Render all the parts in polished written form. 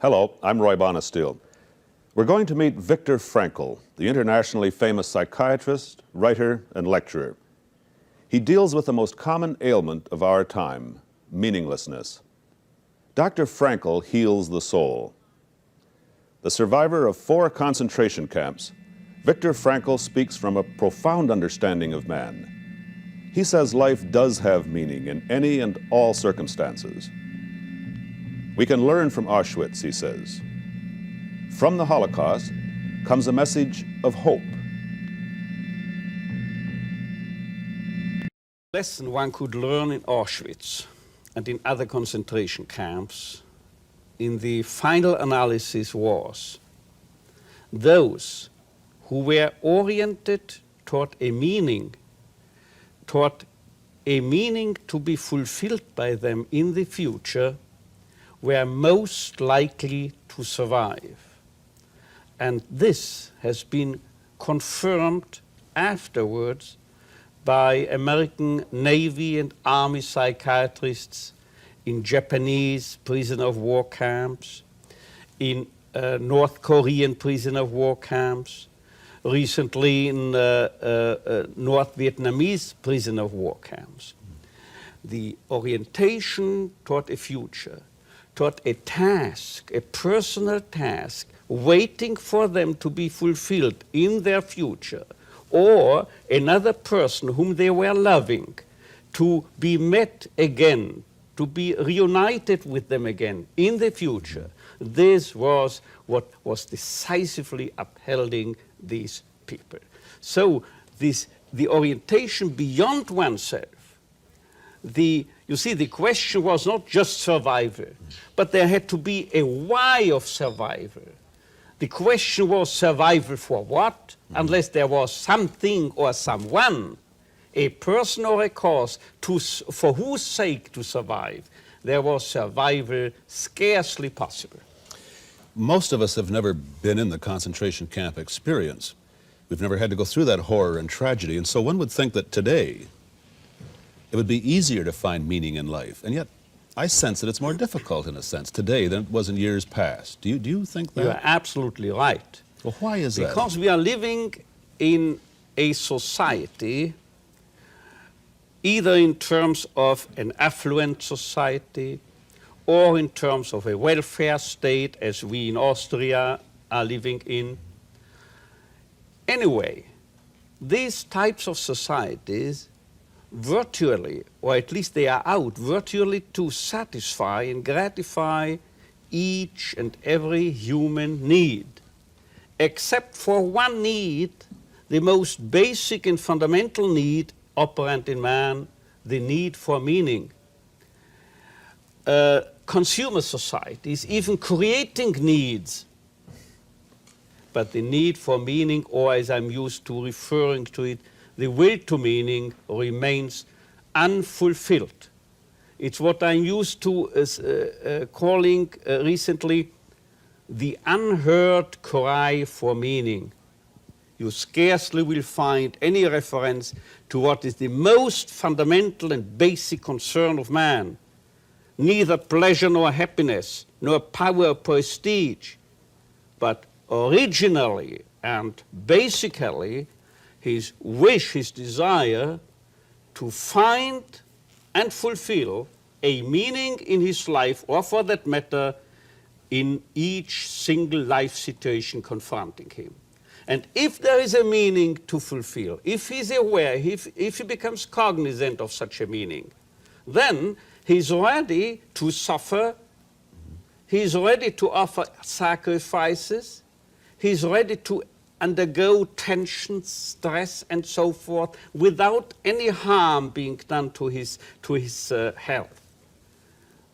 Hello, I'm Roy Bonesteel. We're going to meet Viktor Frankl, the internationally famous psychiatrist, writer, and lecturer. He deals with the most common ailment of our time, meaninglessness. Dr. Frankl heals the soul. The survivor of 4 concentration camps, Viktor Frankl speaks from a profound understanding of man. He says life does have meaning in any and all circumstances. We can learn from Auschwitz, he says. From the Holocaust comes a message of hope. Lesson one could learn in Auschwitz and in other concentration camps in the final analysis was those who were oriented toward a meaning to be fulfilled by them in the future were most likely to survive. And this has been confirmed afterwards by American Navy and Army psychiatrists in Japanese prisoner of war camps, in North Korean prisoner of war camps, recently in North Vietnamese prisoner of war camps. The orientation toward a future, toward a task, a personal task, waiting for them to be fulfilled in their future, or another person whom they were loving to be met again, to be reunited with them again in the future. This was what was decisively upholding these people. So the orientation beyond oneself, you see, the question was not just survival, but there had to be a why of survival. The question was survival for what? Unless there was something or someone, a person or a cause, for whose sake to survive, there was survival scarcely possible. Most of us have never been in the concentration camp experience. We've never had to go through that horror and tragedy, and so one would think that today it would be easier to find meaning in life, and yet I sense that it's more difficult in a sense today than it was in years past. Do you think that? You're absolutely right. Well, why is that? Because we are living in a society, either in terms of an affluent society or in terms of a welfare state, as we in Austria are living in. Anyway, these types of societies virtually, or at least they are out, virtually to satisfy and gratify each and every human need, except for one need, the most basic and fundamental need operant in man, the need for meaning. Consumer societies even creating needs, but the need for meaning, or as I'm used to referring to it, the will to meaning remains unfulfilled. It's what I'm used to calling recently the unheard cry for meaning. You scarcely will find any reference to what is the most fundamental and basic concern of man. Neither pleasure nor happiness, nor power or prestige, but originally and basically his wish, his desire to find and fulfill a meaning in his life, or for that matter, in each single life situation confronting him. And if there is a meaning to fulfill, if he's aware, if he becomes cognizant of such a meaning, then he's ready to suffer, he's ready to offer sacrifices, he's ready to undergo tension, stress, and so forth, without any harm being done to his health.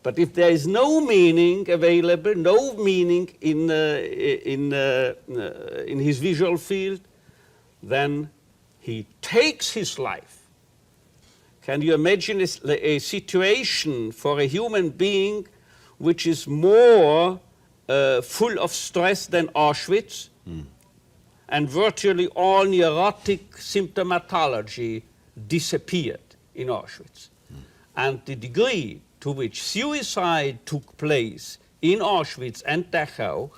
But if there is no meaning available, no meaning in his visual field, then he takes his life. Can you imagine a situation for a human being which is more full of stress than Auschwitz? And virtually all neurotic symptomatology disappeared in Auschwitz. And the degree to which suicide took place in Auschwitz and Dachau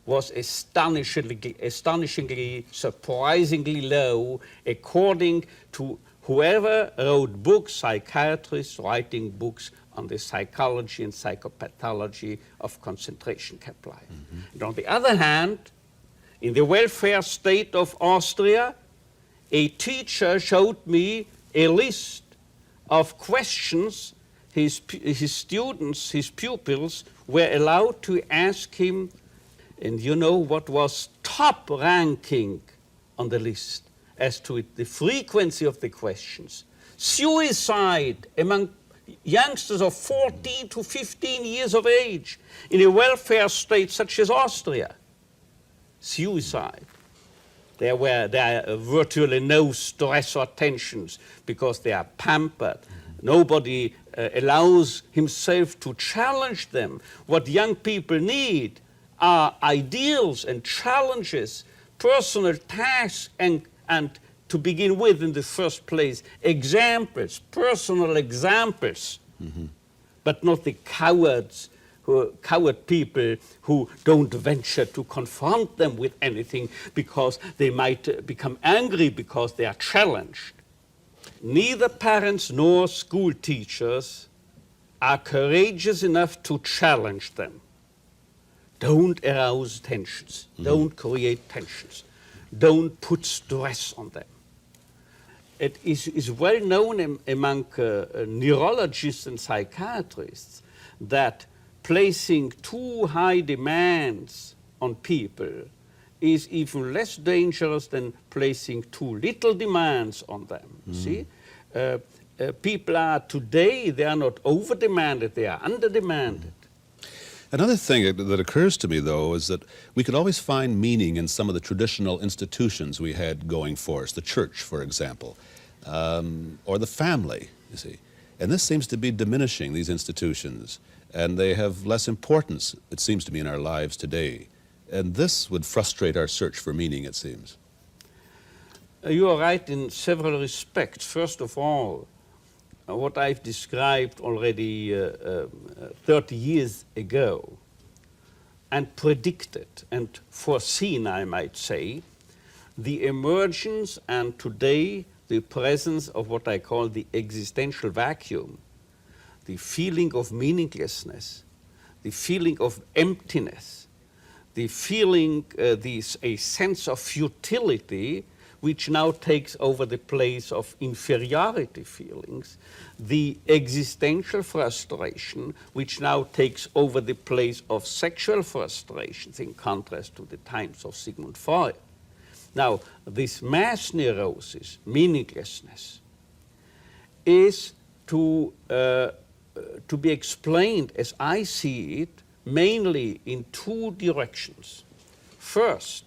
was astonishingly, surprisingly low, according to whoever wrote books, psychiatrists writing books on the psychology and psychopathology of concentration camp life. And on the other hand, in the welfare state of Austria, a teacher showed me a list of questions his students, his pupils, were allowed to ask him. And you know what was top ranking on the list as to it, the frequency of the questions? Suicide among youngsters of 14 to 15 years of age in a welfare state such as Austria. Suicide. There are virtually no stress or tensions because they are pampered. Nobody allows himself to challenge them. What young people need are ideals and challenges, personal tasks, and to begin with in the first place, examples, personal examples, but not the coward people who don't venture to confront them with anything because they might become angry because they are challenged. Neither parents nor school teachers are courageous enough to challenge them. Don't arouse tensions. Don't create tensions. Don't put stress on them. It is well known among neurologists and psychiatrists that placing too high demands on people is even less dangerous than placing too little demands on them. See? People are today, they are not over-demanded, they are under-demanded. Another thing that occurs to me, though, is that we could always find meaning in some of the traditional institutions we had going for us, the church, for example, or the family, you see. And this seems to be diminishing, these institutions, and they have less importance, it seems to me, in our lives today. And this would frustrate our search for meaning, it seems. You are right in several respects. First of all, what I've described already 30 years ago and predicted and foreseen, I might say, the emergence and today the presence of what I call the existential vacuum, the feeling of meaninglessness, the feeling of emptiness, the feeling, a sense of futility, which now takes over the place of inferiority feelings, the existential frustration, which now takes over the place of sexual frustrations, in contrast to the times of Sigmund Freud. Now, this mass neurosis, meaninglessness, is to be explained, as I see it, mainly in two directions. First,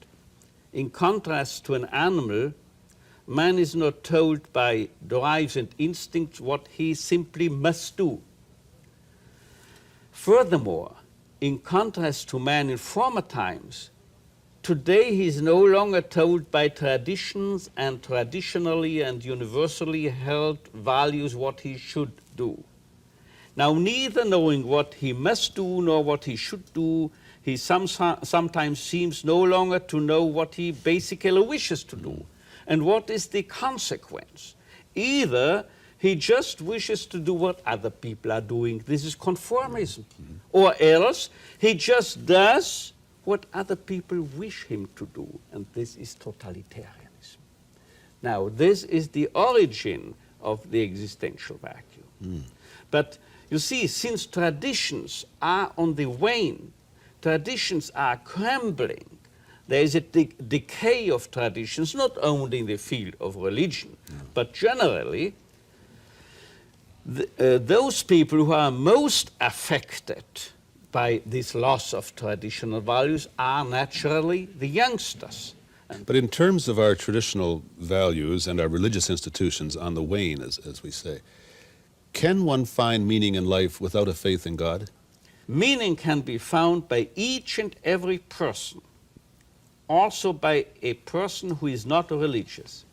in contrast to an animal, man is not told by drives and instincts what he simply must do. Furthermore, in contrast to man in former times, today he is no longer told by traditions and traditionally and universally held values what he should do. Now, neither knowing what he must do nor what he should do, he sometimes seems no longer to know what he basically wishes to do. And what is the consequence? Either he just wishes to do what other people are doing. This is conformism. Or else he just does what other people wish him to do. And this is totalitarianism. Now, this is the origin of the existential vacuum. But you see, since traditions are on the wane, traditions are crumbling, there is a decay of traditions, not only in the field of religion, but generally, those people who are most affected by this loss of traditional values are naturally the youngsters. But in terms of our traditional values and our religious institutions on the wane, as we say, can one find meaning in life without a faith in God? Meaning can be found by each and every person, also by a person who is not religious.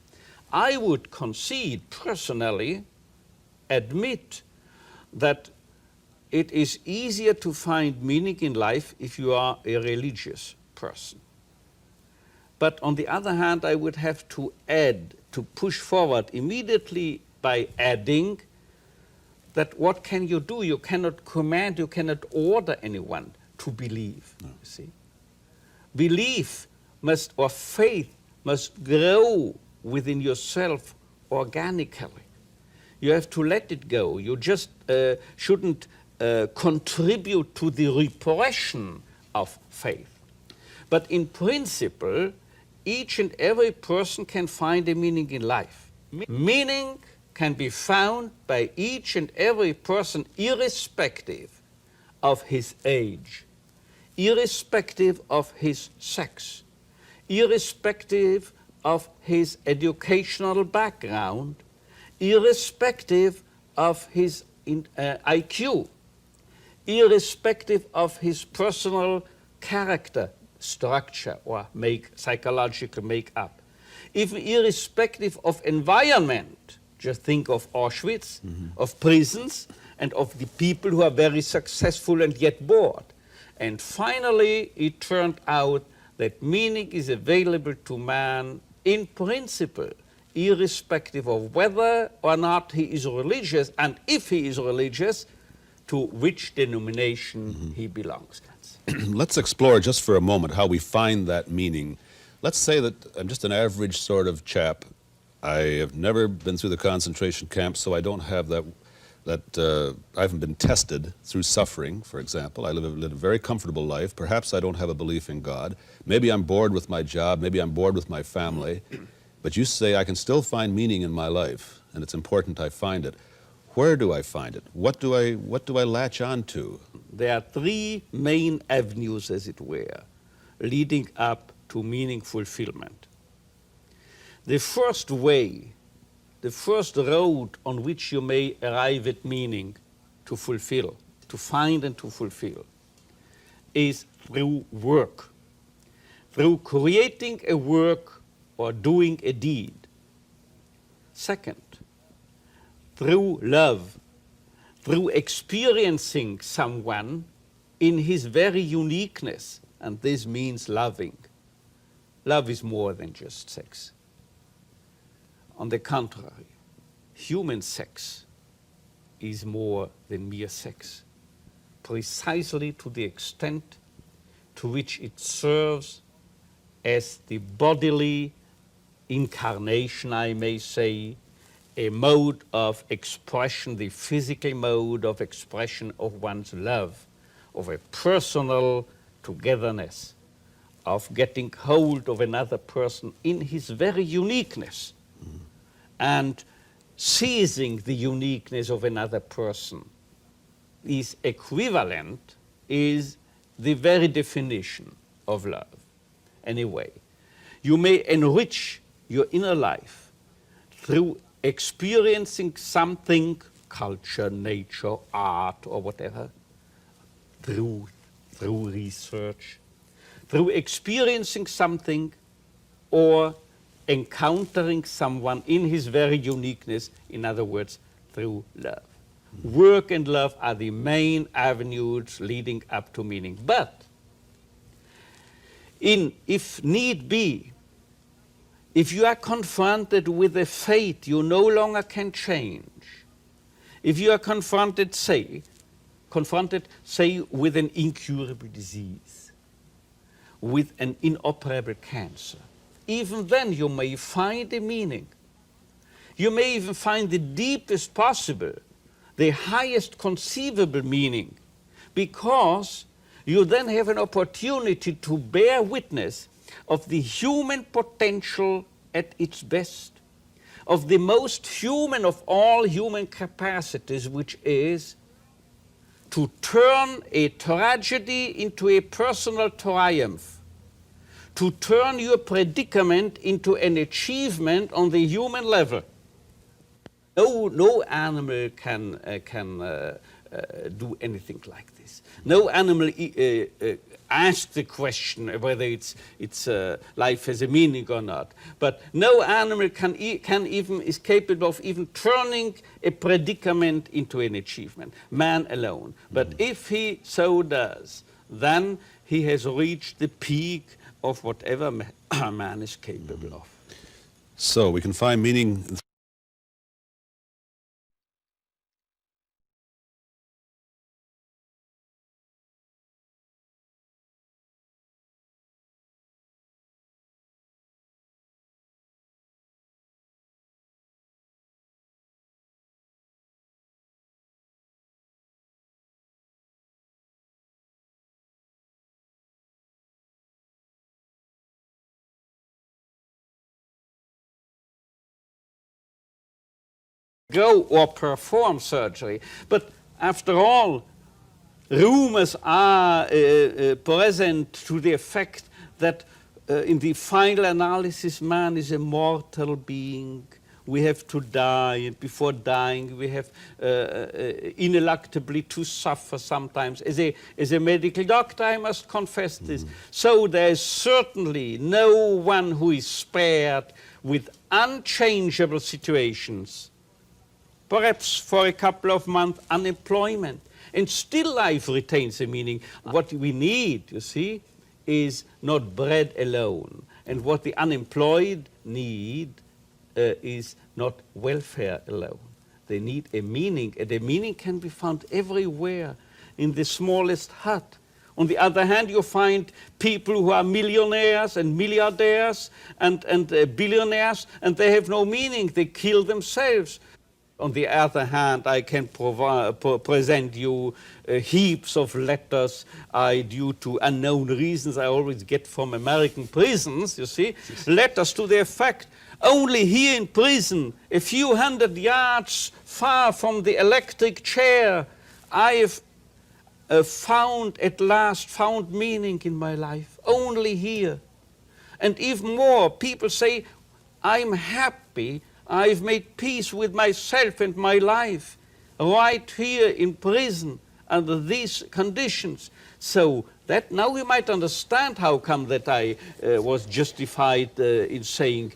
I would concede, personally, admit that it is easier to find meaning in life if you are a religious person. But on the other hand, I would have to add, to push forward immediately by adding that what can you do? You cannot command, you cannot order anyone to believe, you see. Belief must, or faith must grow within yourself organically. You have to let it go. You just shouldn't contribute to the repression of faith. But in principle, each and every person can find a meaning in life. Meaning can be found by each and every person irrespective of his age, irrespective of his sex, irrespective of his educational background, irrespective of his IQ, irrespective of his personal character structure or psychological makeup, even irrespective of environment. Just think of Auschwitz, of prisons, and of the people who are very successful and yet bored. And finally, it turned out that meaning is available to man in principle, irrespective of whether or not he is religious, and if he is religious, to which denomination he belongs. Let's explore just for a moment how we find that meaning. Let's say that I'm just an average sort of chap. I have never been through the concentration camp, so I don't have that I haven't been tested through suffering, for example. I live a very comfortable life. Perhaps I don't have a belief in God. Maybe I'm bored with my job. Maybe I'm bored with my family. But you say I can still find meaning in my life, and it's important I find it. Where do I find it? What do I latch on to? There are three main avenues, as it were, leading up to meaning fulfillment. The first way, the first road on which you may arrive at meaning to fulfill, to find and to fulfill, is through work, through creating a work or doing a deed. Second, through love, through experiencing someone in his very uniqueness, and this means loving. Love is more than just sex. On the contrary, human sex is more than mere sex, precisely to the extent to which it serves as the bodily incarnation, I may say, a mode of expression, the physical mode of expression of one's love, of a personal togetherness, of getting hold of another person in his very uniqueness, and seizing the uniqueness of another person is equivalent, is the very definition of love. Anyway, you may enrich your inner life through experiencing something, culture, nature, art, or whatever, through research, through experiencing something or encountering someone in his very uniqueness, in other words, through love. Work and love are the main avenues leading up to meaning. But if need be, if you are confronted with a fate you no longer can change, if you are confronted, say, with an incurable disease, with an inoperable cancer, even then you may find a meaning. You may even find the deepest possible, the highest conceivable meaning, because you then have an opportunity to bear witness of the human potential at its best, of the most human of all human capacities, which is to turn a tragedy into a personal triumph, to turn your predicament into an achievement on the human level. No animal can do anything like this. No animal ask the question whether life has a meaning or not. But no animal is capable of even turning a predicament into an achievement, man alone. But if he so does, then he has reached the peak of whatever man is capable of. So we can find meaning. Go or perform surgery. But after all, rumors are present to the effect that in the final analysis, man is a mortal being. We have to die, and before dying, we have ineluctably to suffer sometimes. As a medical doctor, I must confess this. So there is certainly no one who is spared with unchangeable situations. Perhaps for a couple of months unemployment, and still life retains a meaning. What we need, you see, is not bread alone. And what the unemployed need is not welfare alone. They need a meaning, and a meaning can be found everywhere, in the smallest hut. On the other hand, you find people who are millionaires and milliardaires and billionaires, and they have no meaning. They kill themselves. On the other hand, I can present you heaps of letters due to unknown reasons I always get from American prisons, you see, letters to the effect, only here in prison, a few hundred yards far from the electric chair, I have at last found meaning in my life, only here. And even more, people say, I'm happy, I've made peace with myself and my life right here in prison under these conditions. So that now we might understand how come that I was justified in saying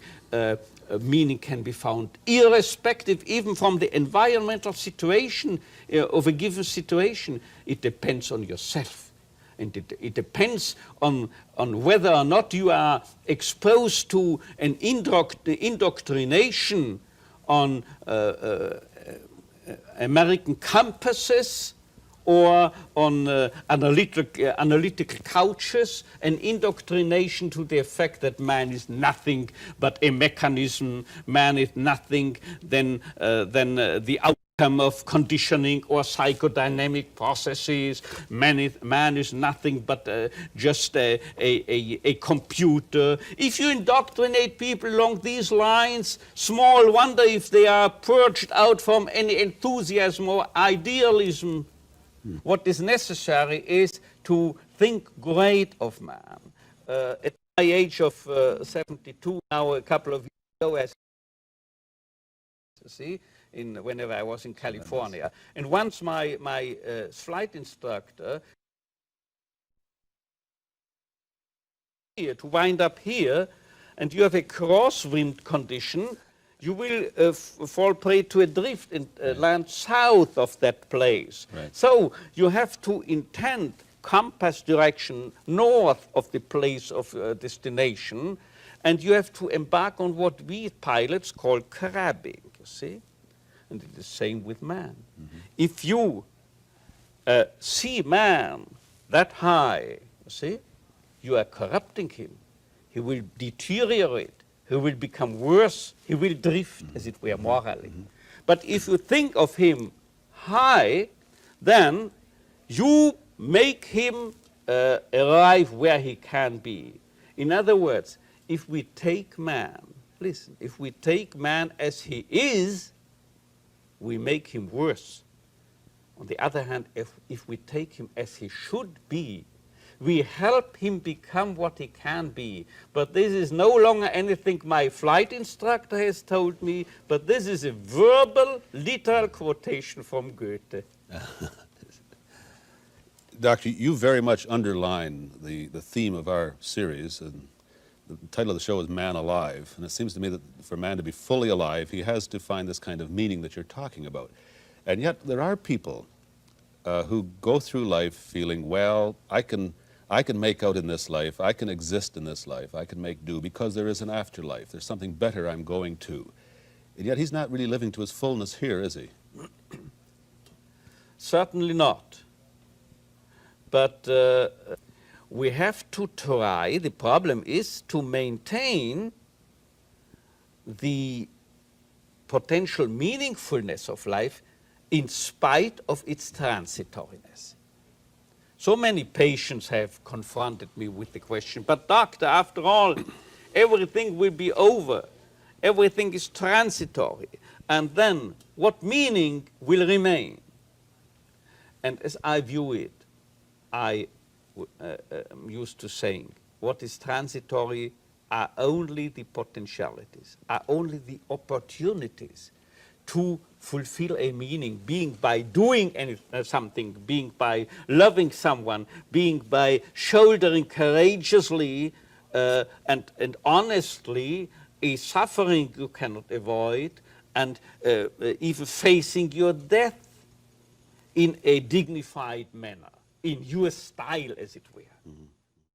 meaning can be found irrespective even from the environmental situation of a given situation. It depends on yourself. And it depends on whether or not you are exposed to an indoctrination on American campuses or on analytical couches, an indoctrination to the effect that man is nothing but a mechanism, man is nothing than the outcome of conditioning or psychodynamic processes. Man is nothing but just a computer. If you indoctrinate people along these lines, small wonder if they are purged out from any enthusiasm or idealism. What is necessary is to think great of man. At my age of 72 now, a couple of years ago, as you see, whenever I was in California. And once my flight instructor, here to wind up here, and you have a crosswind condition, you will fall prey to a drift and land south of that place. Right. So you have to intend compass direction north of the place of destination, and you have to embark on what we pilots call crabbing, you see? And it's the same with man. If you see man that high, you see, you are corrupting him. He will deteriorate. He will become worse. He will drift, as it were, morally. But if you think of him high, then you make him arrive where he can be. In other words, if we take man, listen, if we take man as he is, we make him worse. On the other hand, if we take him as he should be, we help him become what he can be. But this is no longer anything my flight instructor has told me, but this is a verbal, literal quotation from Goethe. Doctor, you very much underline the theme of our series, and the title of the show is Man Alive, and it seems to me that for man to be fully alive, he has to find this kind of meaning that you're talking about. And yet there are people who go through life feeling, well, I can make out in this life, I can exist in this life, I can make do because there is an afterlife, there's something better I'm going to. And yet he's not really living to his fullness here, is he? Certainly not. But we have to try, the problem is to maintain the potential meaningfulness of life in spite of its transitoriness. So many patients have confronted me with the question, but doctor, after all, everything will be over. Everything is transitory. And then what meaning will remain? And as I view it, I am used to saying, what is transitory are only the potentialities, are only the opportunities to fulfill a meaning, being by doing something, being by loving someone, being by shouldering courageously and honestly a suffering you cannot avoid, and even facing your death in a dignified manner, in your style, as it were. Mm-hmm.